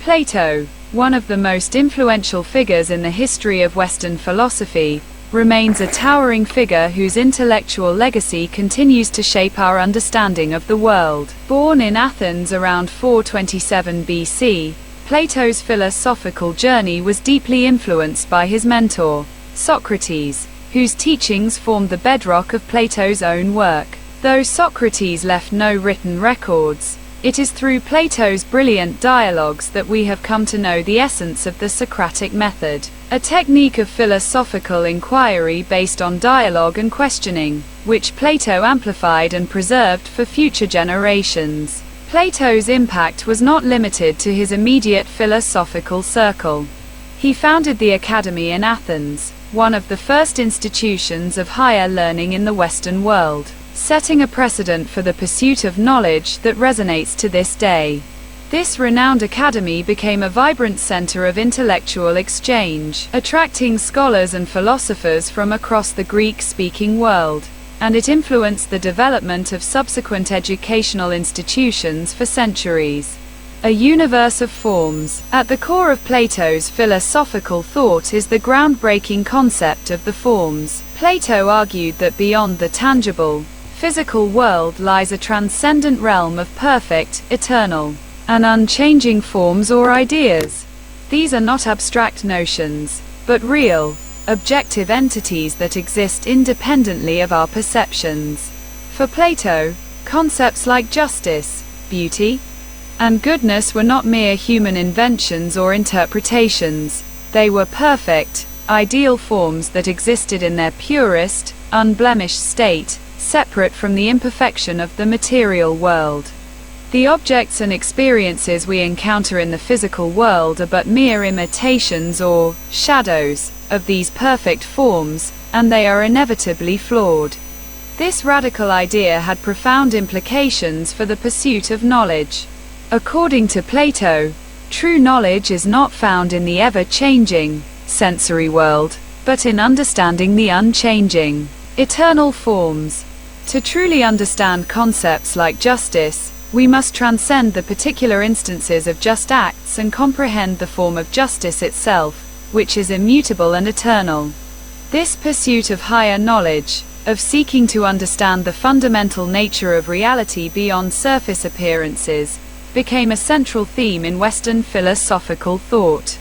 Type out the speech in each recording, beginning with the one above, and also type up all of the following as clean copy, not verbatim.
Plato, one of the most influential figures in the history of Western philosophy, remains a towering figure whose intellectual legacy continues to shape our understanding of the world. Born in Athens around 427 BC, Plato's philosophical journey was deeply influenced by his mentor, Socrates, whose teachings formed the bedrock of Plato's own work. Though Socrates left no written records, it is through Plato's brilliant dialogues that we have come to know the essence of the Socratic method, a technique of philosophical inquiry based on dialogue and questioning, which Plato amplified and preserved for future generations. Plato's impact was not limited to his immediate philosophical circle. He founded the Academy in Athens, one of the first institutions of higher learning in the Western world, setting a precedent for the pursuit of knowledge that resonates to this day. This renowned academy became a vibrant center of intellectual exchange, attracting scholars and philosophers from across the Greek-speaking world, and it influenced the development of subsequent educational institutions for centuries. A universe of forms. At the core of Plato's philosophical thought is the groundbreaking concept of the forms. Plato argued that beyond the tangible, physical world lies a transcendent realm of perfect, eternal, and unchanging forms or ideas. These are not abstract notions, but real, objective entities that exist independently of our perceptions. For Plato, concepts like justice, beauty, and goodness were not mere human inventions or interpretations. They were perfect, ideal forms that existed in their purest, unblemished state, separate from the imperfection of the material world. The objects and experiences we encounter in the physical world are but mere imitations or shadows of these perfect forms, and they are inevitably flawed. This radical idea had profound implications for the pursuit of knowledge. According to Plato, true knowledge is not found in the ever-changing, sensory world, but in understanding the unchanging, eternal forms. To truly understand concepts like justice, we must transcend the particular instances of just acts and comprehend the form of justice itself, which is immutable and eternal. This pursuit of higher knowledge, of seeking to understand the fundamental nature of reality beyond surface appearances, became a central theme in Western philosophical thought.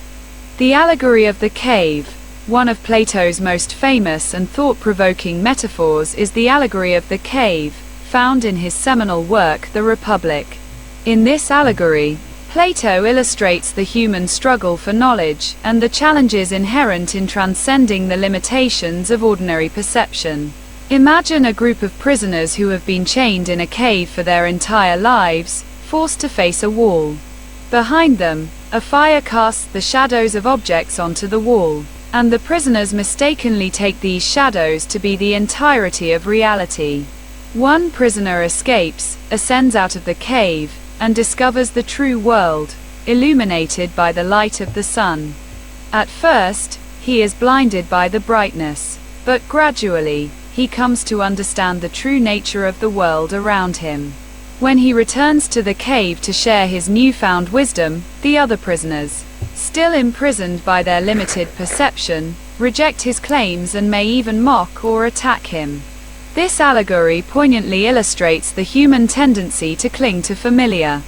The allegory of the cave, one of Plato's most famous and thought-provoking metaphors, is the allegory of the cave, found in his seminal work, The Republic. In this allegory, Plato illustrates the human struggle for knowledge, and the challenges inherent in transcending the limitations of ordinary perception. Imagine a group of prisoners who have been chained in a cave for their entire lives, forced to face a wall. Behind them, a fire casts the shadows of objects onto the wall, and the prisoners mistakenly take these shadows to be the entirety of reality. One prisoner escapes, ascends out of the cave, and discovers the true world, illuminated by the light of the sun. At first, he is blinded by the brightness, but gradually, he comes to understand the true nature of the world around him. When he returns to the cave to share his newfound wisdom, the other prisoners, still imprisoned by their limited perception, reject his claims and may even mock or attack him. This allegory poignantly illustrates the human tendency to cling to familiar,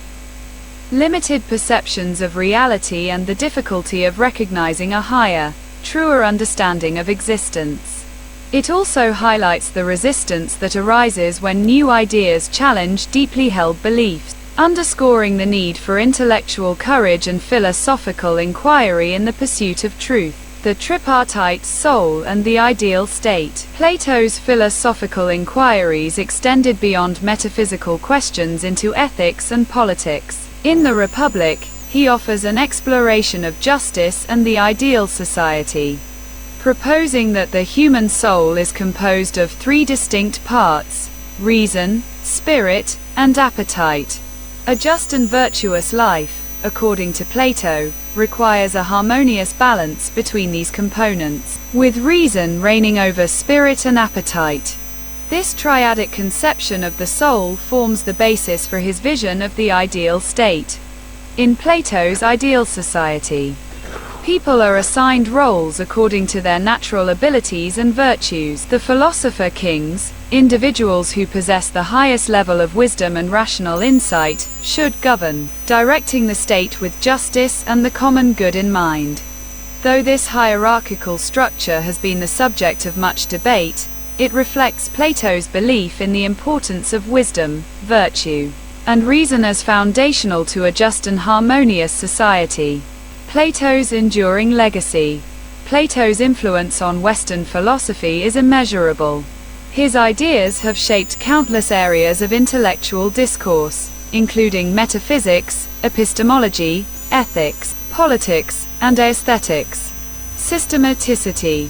limited perceptions of reality and the difficulty of recognizing a higher, truer understanding of existence. It also highlights the resistance that arises when new ideas challenge deeply held beliefs, underscoring the need for intellectual courage and philosophical inquiry in the pursuit of truth. The tripartite soul and the ideal state. Plato's philosophical inquiries extended beyond metaphysical questions into ethics and politics. In The Republic, he offers an exploration of justice and the ideal society, proposing that the human soul is composed of three distinct parts: reason, spirit, and appetite. A just and virtuous life, according to Plato, requires a harmonious balance between these components, with reason reigning over spirit and appetite. This triadic conception of the soul forms the basis for his vision of the ideal state. In Plato's ideal society, people are assigned roles according to their natural abilities and virtues. The philosopher kings, individuals who possess the highest level of wisdom and rational insight, should govern, directing the state with justice and the common good in mind. Though this hierarchical structure has been the subject of much debate, it reflects Plato's belief in the importance of wisdom, virtue, and reason as foundational to a just and harmonious society. Plato's enduring legacy. Plato's influence on Western philosophy is immeasurable. His ideas have shaped countless areas of intellectual discourse, including metaphysics, epistemology, ethics, politics, and aesthetics. Systematicity.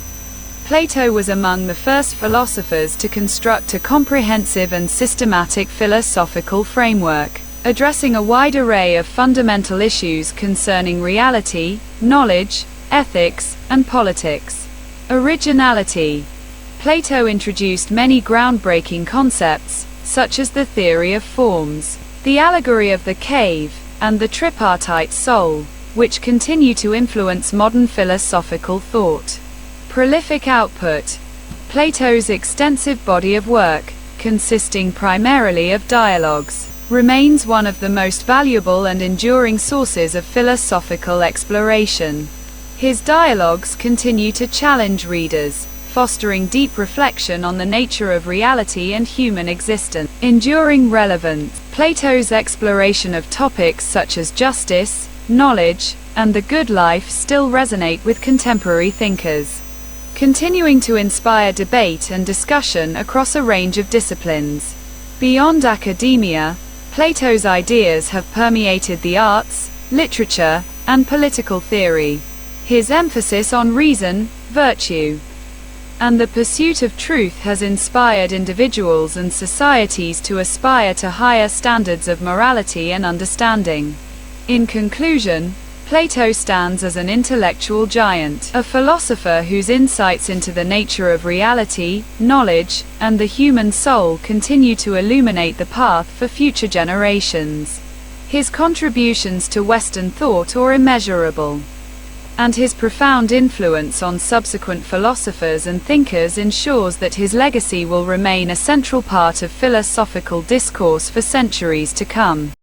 Plato was among the first philosophers to construct a comprehensive and systematic philosophical framework, addressing a wide array of fundamental issues concerning reality, knowledge, ethics, and politics. Originality. Plato introduced many groundbreaking concepts, such as the theory of forms, the allegory of the cave, and the tripartite soul, which continue to influence modern philosophical thought. Prolific output. Plato's extensive body of work, consisting primarily of dialogues, remains one of the most valuable and enduring sources of philosophical exploration. His dialogues continue to challenge readers, fostering deep reflection on the nature of reality and human existence. Enduring relevance. Plato's exploration of topics such as justice, knowledge, and the good life still resonate with contemporary thinkers, continuing to inspire debate and discussion across a range of disciplines. Beyond academia, Plato's ideas have permeated the arts, literature, and political theory. His emphasis on reason, virtue, and the pursuit of truth has inspired individuals and societies to aspire to higher standards of morality and understanding. In conclusion, Plato stands as an intellectual giant, a philosopher whose insights into the nature of reality, knowledge, and the human soul continue to illuminate the path for future generations. His contributions to Western thought are immeasurable, and his profound influence on subsequent philosophers and thinkers ensures that his legacy will remain a central part of philosophical discourse for centuries to come.